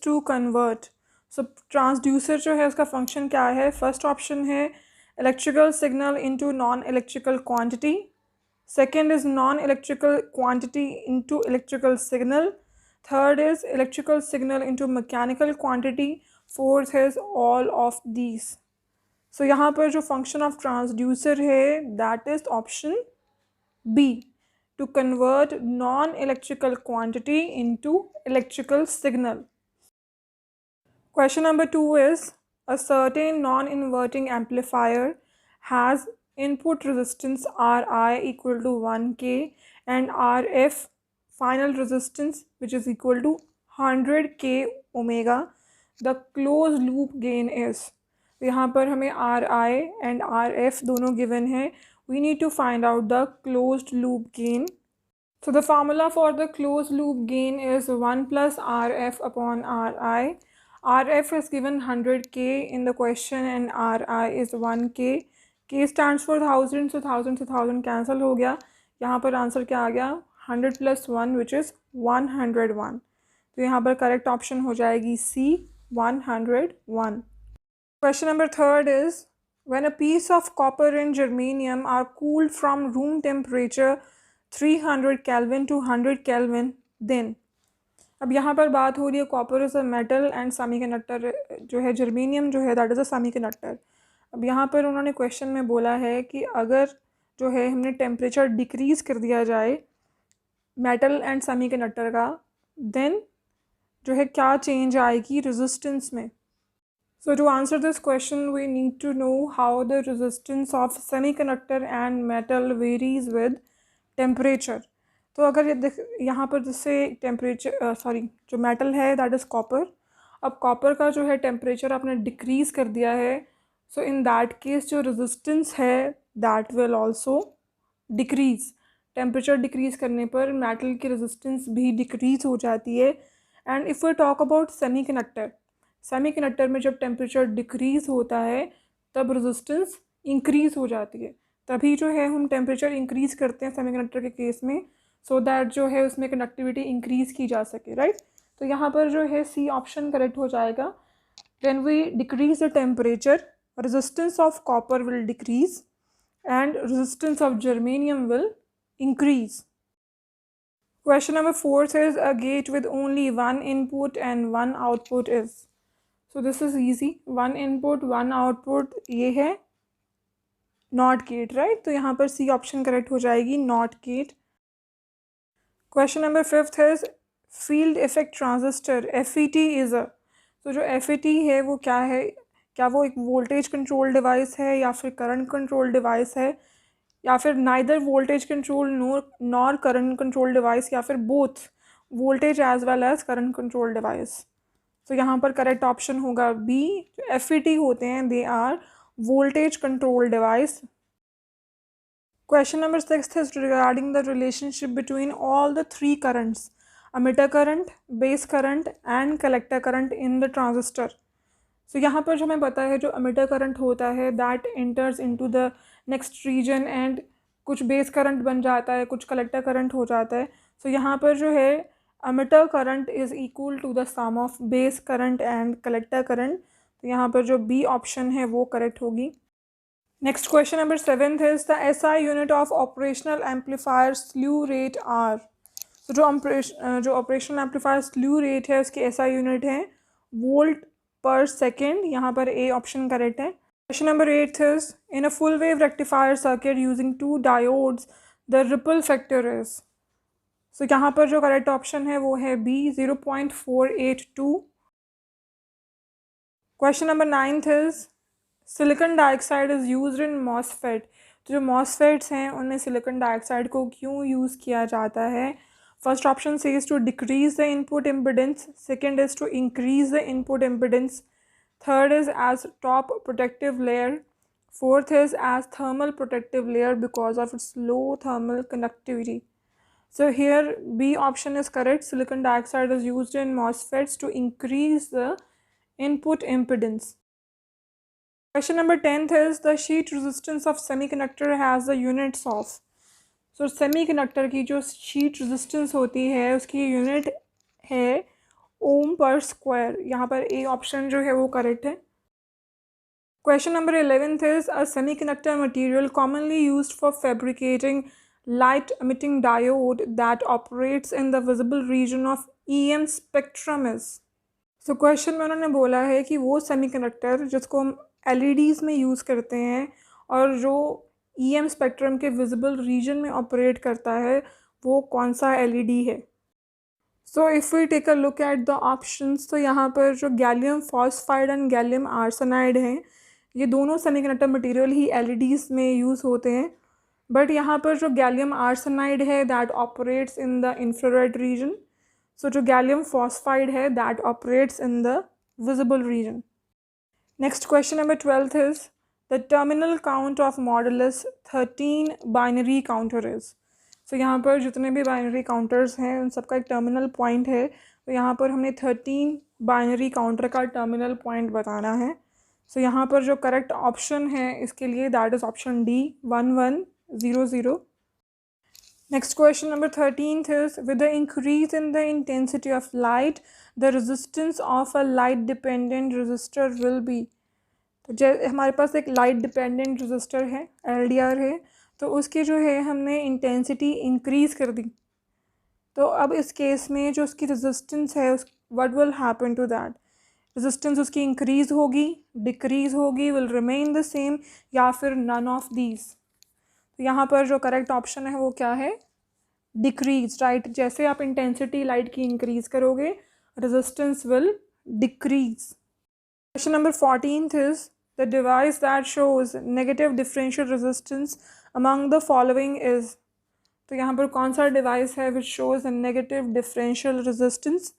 To convert. So transducer जो है उसका फंक्शन क्या है? फर्स्ट ऑप्शन है electrical signal into non electrical quantity, second is non electrical quantity into electrical signal, third is electrical signal into mechanical quantity, fourth is all of these. So यहाँ पर जो function of transducer है that is option B, to convert non-electrical quantity into electrical signal. Question number 2 is, a certain non-inverting amplifier has input resistance Ri equal to 1K and Rf final resistance which is equal to 100K omega. The closed loop gain is, तो यहाँ पर हमें Ri and Rf दोनों given है. We need to find out the closed loop gain. So the formula for the closed loop gain is 1 plus Rf upon Ri. Rf is given 100K in the question and Ri is 1K. K stands for 1000, so 1000 से 1000 cancel हो गया. यहाँ पर answer क्या आ गया? 100 plus 1 which is 101. तो यहाँ पर correct option हो जाएगी C, 101. Question number 3 is, when a piece of copper and germanium are cooled from room temperature 300 Kelvin to 100 Kelvin, then, अब यहाँ पर बात हो रही है copper is a metal and semiconductor जो है जर्मेनियम जो है दैट इज़ अ सेमीकंडक्टर। अब यहाँ पर उन्होंने क्वेश्चन में बोला है कि अगर जो है हमने टेम्परेचर डिक्रीज़ कर दिया जाए मेटल एंड सेमीकंडक्टर का, देन जो है क्या चेंज आएगी रेजिस्टेंस में। So to answer this question we need to know how the resistance of semiconductor and metal varies with temperature. तो अगर यहाँ पर जैसे टेम्परेचर जो मेटल है दैट इज़ कॉपर, अब कॉपर का जो है टेम्परेचर आपने डिक्रीज़ कर दिया है, सो इन दैट केस जो रेजिस्टेंस है that will also decrease. Temperature decrease करने पर मेटल की रेजिस्टेंस भी डिक्रीज़ हो जाती है। And if we talk about semiconductor में जब टेम्परेचर डिक्रीज़ होता है तब रेजिस्टेंस इंक्रीज़ हो जाती है। तभी जो है हम टेम्परेचर इंक्रीज़ करते हैं सेमीकंडक्टर के केस में, सो दैट जो है उसमें कंडक्टिविटी इंक्रीज़ की जा सके, राइट। तो यहाँ पर जो है सी ऑप्शन करेक्ट हो जाएगा। When we decrease the temperature resistance of copper will decrease and resistance of germanium will increase. Question number 4 says a gate with only one input and one output is. So this is easy, one input one output ये है not gate, right. तो यहाँ पर C option correct हो जाएगी, not gate. Question number 5 है field effect transistor FET is a, तो जो FET है वो क्या है? क्या वो एक वोल्टेज कंट्रोल डिवाइस है या फिर करंट कंट्रोल डिवाइस है या फिर neither voltage control nor current control device या फिर both voltage as well as current control device. तो यहाँ पर करेक्ट ऑप्शन होगा बी, जो FET होते हैं they are voltage control device. Question number 6 is regarding the relationship between all the three currents, emitter current, base current and collector current in the transistor. So यहाँ पर जो हमें पता है जो emitter current होता है that enters into the next region and कुछ base current बन जाता है, कुछ collector current हो जाता है। So यहाँ पर जो है emitter current is equal to the sum of base current and collector current। तो यहाँ पर जो बी ऑप्शन है वो करेक्ट होगी। Next question number 7 is the SI unit of operational amplifier slew rate R. तो जो ऑपरेशनल एम्पलीफायर स्ल्यू रेट है उसकी SI यूनिट है वोल्ट पर सेकेंड। यहाँ पर ए ऑप्शन करेक्ट है। Question number 8 is in a full wave rectifier circuit using 2 diodes the ripple factor is. So यहाँ पर जो करेक्ट ऑप्शन है वो है B, 0.482। Question number 9 is silicon dioxide is used in MOSFET. तो जो MOSFETs हैं उनमें सिलिकॉन डाइऑक्साइड को क्यों यूज़ किया जाता है? First option says to decrease the input impedance, second is to increase the input impedance, third is as top protective layer, fourth is as thermal protective layer because of its low thermal conductivity. So here B option is correct. Silicon dioxide is used in MOSFETs to increase the input impedance. Question number 10 is the sheet resistance of semiconductor has the units of. So semiconductor की जो sheet resistance होती है उसकी unit है ओम पर square, यहाँ पर A option जो है वो करेक्ट है। Question number 11th is a semiconductor material commonly used for fabricating light emitting diode that operates in the visible region of EM spectrum is. So question में उन्होंने बोला है कि वो सेमीकंडक्टर जिसको हम LEDs में यूज़ करते हैं और जो EM स्पेक्ट्रम के विजिबल रीजन में ऑपरेट करता है वो कौन सा LED है। So if we take a look at the options, तो यहाँ पर जो gallium phosphide and gallium arsenide हैं, ये दोनों सेमीकंडक्टर मटेरियल ही LEDs में यूज़ होते हैं। बट यहाँ पर जो गैलियम आर्सेनाइड है that operates in the infrared region, so जो गैलियम फॉस्फाइड है that operates in the visible reason. Next question number 12th is the terminal count of modulus 13 binary counter is. So यहाँ पर जितने भी binary counters हैं उन सबका एक टर्मिनल पॉइंट है, तो यहाँ पर हमने 13 बाइनरी काउंटर का टर्मिनल पॉइंट बताना है। सो यहाँ पर जो करेक्ट ऑप्शन है इसके लिए that is option D 1100। Next question number 13th is with the increase in the intensity of light the resistance of a light dependent register will be. तो हमारे पास एक लाइट डिपेंडेंट रजिस्टर है, LDR है, तो उसकी जो है हमने इंटेंसिटी इंक्रीज़ कर दी। तो अब इस केस में जो उसकी रेजिस्टेंस है उस what will happen to that, resistance उसकी इंक्रीज़ होगी, डिक्रीज़ होगी, विल रिमेन द सेम, या फिर नन ऑफ दीज। तो यहाँ पर जो करेक्ट ऑप्शन है वो क्या है, डिक्रीज, राइट। जैसे आप इंटेंसिटी लाइट की इंक्रीज़ करोगे resistance will decrease. Question number 14th is the device that shows negative differential resistance among the following is. तो यहाँ पर कौन सा डिवाइस है which shows negative differential resistance,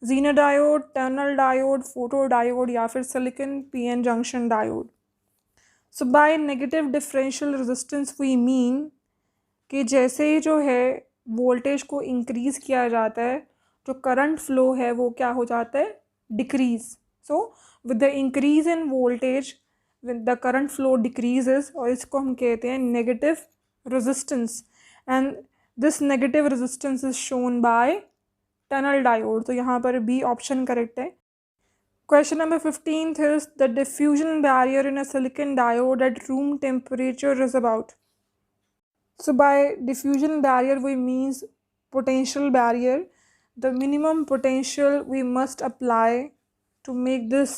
zener diode, tunnel diode, photo diode, या फिर silicon PN junction diode. So by negative differential resistance we mean कि जैसे जो है वोल्टेज को इंक्रीज़ किया जाता है, जो करंट फ्लो है वो क्या हो जाता है, decrease. So with the increase in voltage with the current flow decreases, और इसको हम कहते हैं negative resistance, and this negative resistance is shown by tunnel diode. तो यहाँ पर बी ऑप्शन करेक्ट है। Question number 15th is the diffusion barrier in a silicon diode at room temperature is about. So by diffusion barrier we means potential barrier, the minimum potential we must apply to make this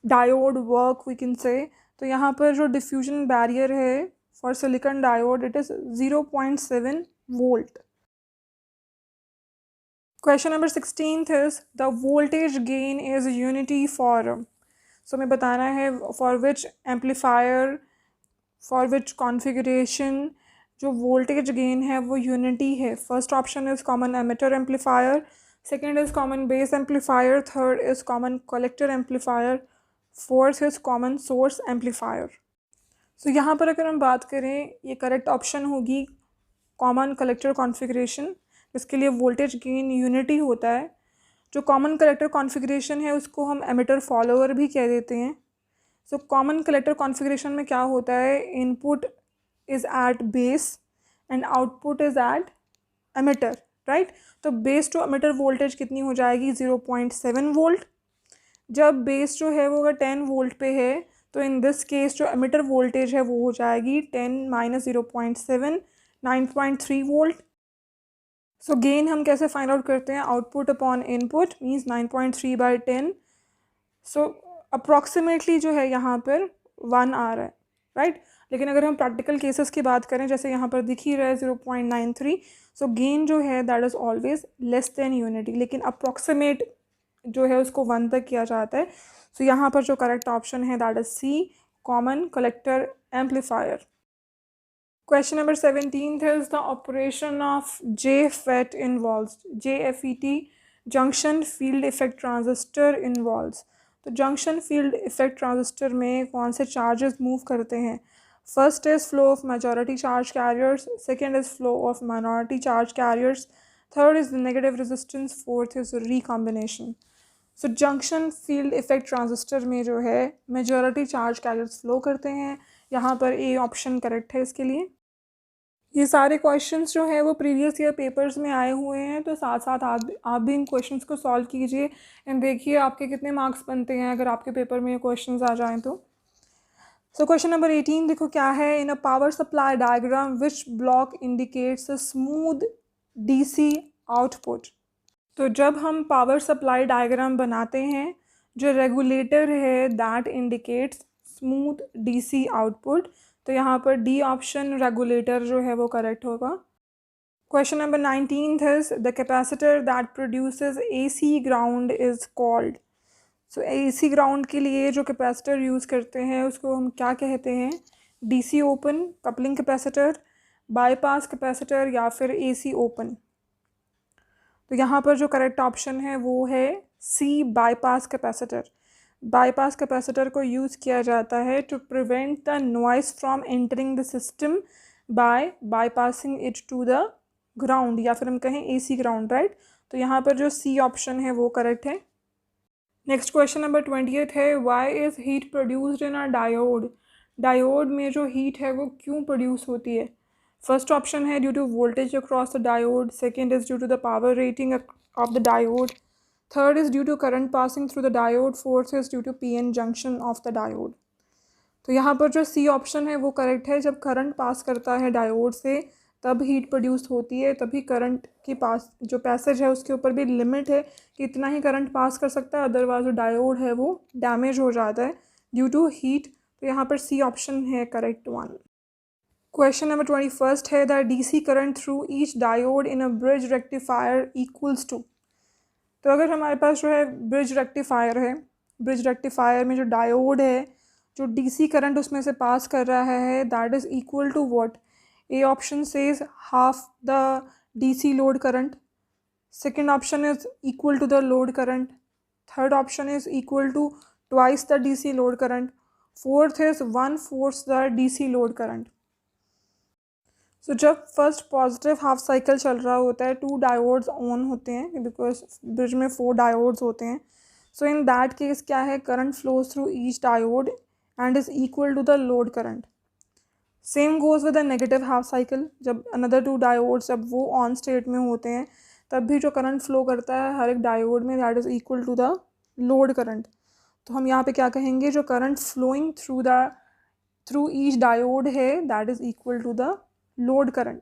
diode work we can say। तो यहाँ पर जो diffusion barrier है for silicon diode it is 0.7 volt। Question number 16th is the voltage gain is unity for, so मैं बताना है for which amplifier, for which configuration जो voltage gain है वो unity है। First option is common emitter amplifier, second is common base amplifier, third is common collector amplifier, fourth is common source amplifier। so यहाँ पर अगर हम बात करें ये करेक्ट ऑप्शन होगी कॉमन कलेक्टर कॉन्फ़िगरेशन, इसके लिए वोल्टेज गेन यूनिटी होता है। जो कॉमन कलेक्टर कॉन्फ़िगरेशन है उसको हम एमिटर फॉलोअर भी कह देते हैं। सो कॉमन कलेक्टर कॉन्फ़िगरेशन में क्या होता है, input is at base and output is at emitter, right. तो बेस टू एमिटर वोल्टेज कितनी हो जाएगी, 0.7 वोल्ट। जब बेस जो है वो अगर 10 वोल्ट पे है तो इन दिस केस जो एमिटर वोल्टेज है वो हो जाएगी 10 माइनस 0.7, 9.3 वोल्ट। सो गेन हम कैसे फाइंड आउट करते हैं, output upon input means 9.3 by 10। So approximately जो है यहाँ पर 1 आ रहा है, राइट। लेकिन अगर हम प्रैक्टिकल केसेस की बात करें जैसे यहाँ पर दिख ही रहा है 0.93, सो गेन जो है that is always less than unity, लेकिन अप्रॉक्सीमेट जो है उसको 1 तक किया जाता है। सो यहाँ पर जो करेक्ट ऑप्शन है that is C, common collector amplifier. Question number 17th is the operation of JFET involves, JFET junction field effect transistor involves। तो junction field effect transistor में कौन से charges move करते हैं, first is flow of majority charge carriers, second is flow of minority charge carriers, third is the negative resistance, fourth is recombination। So junction field effect transistor में जो है majority charge carriers flow करते हैं। यहाँ पर A option correct है इसके लिए। ये सारे क्वेश्चंस जो हैं वो प्रीवियस ईयर पेपर्स में आए हुए हैं, तो साथ साथ आप भी इन क्वेश्चंस को सॉल्व कीजिए एंड देखिए आपके कितने मार्क्स बनते हैं अगर आपके पेपर में ये क्वेश्चंस आ जाएं तो। सो क्वेश्चन नंबर 18 देखो क्या है। In a power supply diagram which block indicates a smooth DC output. तो जब हम पावर सप्लाई डायग्राम बनाते हैं, जो रेगुलेटर है that indicates smooth DC output, तो यहाँ पर डी ऑप्शन रेगुलेटर जो है वो करेक्ट होगा। Question number 19 is the capacitor that produces AC ground is called. So AC ground के लिए जो कैपेसिटर यूज़ करते हैं उसको हम क्या कहते हैं? DC open, coupling capacitor, bypass capacitor या फिर एसी ओपन। तो यहाँ पर जो करेक्ट ऑप्शन है वो है C, bypass capacitor. Bypass capacitor को यूज़ किया जाता है to prevent the noise from entering the system by bypassing it to the ground, या फिर हम कहें एसी ग्राउंड, राइट। तो यहाँ पर जो सी ऑप्शन है वो करेक्ट है। नेक्स्ट क्वेश्चन नंबर 20 है, why is heat produced in a diode. Diode में जो हीट है वो क्यों प्रोड्यूस होती है? फर्स्ट ऑप्शन है due to voltage across the diode, second is due to the power rating of the diode, third is due to current passing through the diode, fourth is due to PN junction of the diode. तो यहाँ पर जो सी option है वो correct है। जब current pass करता है डायोड से तब हीट प्रोड्यूस होती है, तभी करंट के पास जो पैसेज है उसके ऊपर भी लिमिट है कि इतना ही करंट पास कर सकता है, अदरवाइज जो डायोड है वो डैमेज हो जाता है ड्यू टू हीट। तो यहाँ पर सी ऑप्शन है करेक्ट वन। क्वेश्चन नंबर 21 है, the DC current through each diode in a bridge rectifier equals to. तो अगर हमारे पास जो है ब्रिज रेक्टिफायर है, ब्रिज रेक्टिफायर में जो डायोड है, जो डीसी करंट उसमें से पास कर रहा है that is equal to what? A option says half the DC load current, second option is equal to the load current, third option is equal to twice the DC load current, fourth is 1/4 the DC load current. So जब first positive half cycle चल रहा होता है, 2 diodes on होते हैं because bridge में 4 diodes होते हैं। सो इन दैट केस क्या है, current flows through each diode and is equal to the load current. Same goes with the negative half cycle, जब अनदर 2 डायोड्स जब वो ऑन स्टेट में होते हैं तब भी जो करंट फ्लो करता है हर एक डायोड में that is equal to the load current. तो हम यहाँ पे क्या कहेंगे, जो current flowing through each diode है that is equal to the load current.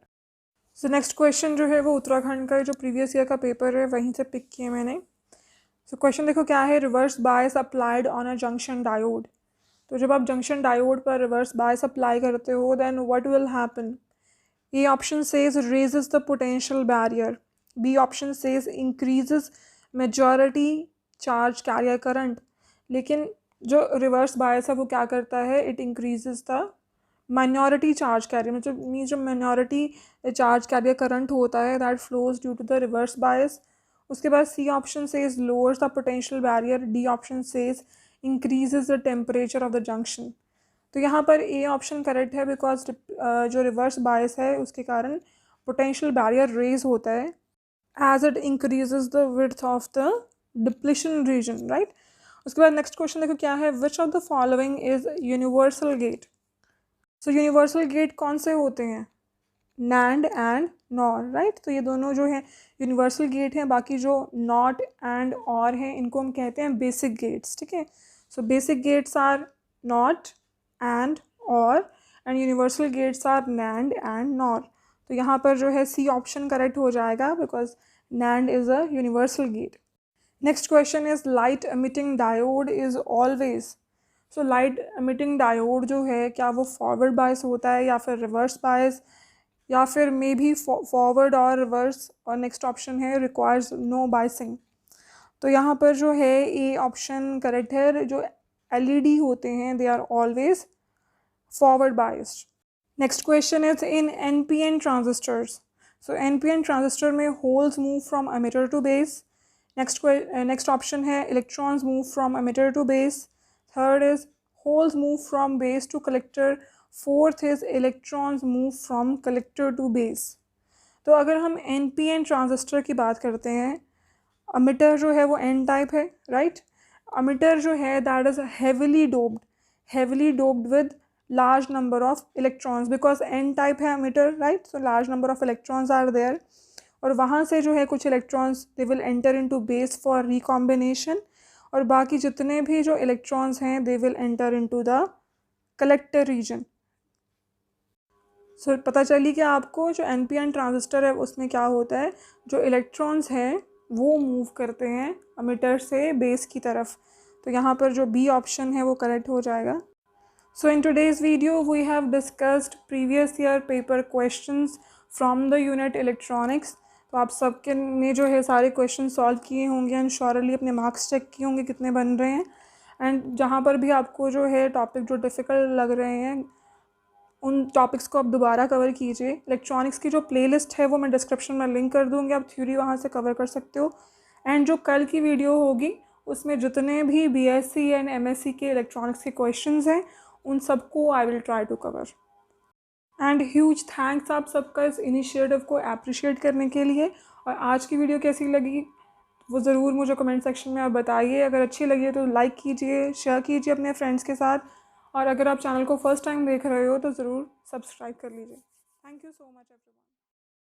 So next question जो है वो उत्तराखंड का जो प्रीवियस ईयर का पेपर है वहीं से पिक किए मैंने। सो क्वेश्चन देखो क्या है, reverse bias applied on a junction diode. तो जब आप जंक्शन डायोड पर रिवर्स बायस अप्लाई करते हो then what will happen? A option says raises the potential barrier, B option says increases majority charge carrier current. लेकिन जो reverse bias है वो क्या करता है, it increases the minority charge carrier, मतलब मीन जो माइनॉरिटी चार्ज कैरियर करंट होता है that flows due to the reverse bias. उसके बाद C option says lowers the potential barrier, D option says increases the temperature of the junction. तो यहाँ पर A option correct है because जो reverse bias है उसके कारण पोटेंशियल बैरियर रेज होता है as it increases the width of the depletion region, right. उसके बाद नेक्स्ट क्वेश्चन देखो क्या है, which of the following is universal gate. So universal gate कौन से होते हैं? NAND and nor, right. तो ये दोनों जो हैं यूनिवर्सल गेट हैं, बाकी जो नॉट एंड और हैं इनको हम कहते हैं बेसिक गेट्स, ठीक है। So basic gates are not and or, and universal gates are nand and nor. तो यहाँ पर जो है सी ऑप्शन करेक्ट हो जाएगा because NAND is a universal gate. Next question is light emitting diode is always. So light emitting diode जो है क्या वो फॉरवर्ड बायस होता है या फिर रिवर्स बायस, या फिर मे बी फॉरवर्ड और रिवर्स, और नेक्स्ट ऑप्शन है रिक्वायर्स नो बायसिंग। तो यहाँ पर जो है ए ऑप्शन करेक्ट है, जो एलईडी होते हैं they are always forward biased. Next question is in NPN transistors. So NPN transistor में holes move from emitter to base. Next option है electrons move from emitter to base, third is holes move from base to collector, fourth is electrons move from collector to base. तो अगर हम NPN transistor की बात करते हैं, ammeter जो है वो एन टाइप है, राइट। अमिटर जो है that is heavily doped with large number of electrons because n type है emitter, right? So large number of electrons are there. और वहाँ से जो है कुछ electrons they will enter into base for recombination, और बाकी जितने भी जो electrons हैं they will enter into the collector region. सो पता चली कि आपको जो NPN ट्रांजिस्टर है उसमें क्या होता है, जो इलेक्ट्रॉन्स हैं वो मूव करते हैं अमिटर से बेस की तरफ. तो यहाँ पर जो बी ऑप्शन है वो करेक्ट हो जाएगा. So in today's video we have discussed previous year paper questions from the unit electronics. तो आप सबके ने जो है सारे क्वेश्चन सॉल्व किए होंगे एंड श्योरली अपने मार्क्स चेक किए होंगे कितने बन रहे हैं. एंड जहाँ पर भी आपको जो है टॉपिक जो डिफ़िकल्ट लग रहे हैं उन टॉपिक्स को आप दोबारा कवर कीजिए. इलेक्ट्रॉनिक्स की जो प्लेलिस्ट है वो मैं डिस्क्रिप्शन में लिंक कर दूँगी, आप थ्योरी वहाँ से कवर कर सकते हो. एंड जो कल की वीडियो होगी उसमें जितने भी BSc एंड MSc के इलेक्ट्रॉनिक्स के क्वेश्चंस हैं उन सबको I will try to cover. And huge thanks आप सबका इस इनिशिएटिव को अप्रिशिएट करने के लिए. और आज की वीडियो कैसी लगी वो ज़रूर मुझे कमेंट सेक्शन में आप बताइए. अगर अच्छी लगी है तो लाइक कीजिए, शेयर कीजिए अपने फ्रेंड्स के साथ, और अगर आप चैनल को फर्स्ट टाइम देख रहे हो तो ज़रूर सब्सक्राइब कर लीजिए. Thank you so much everyone.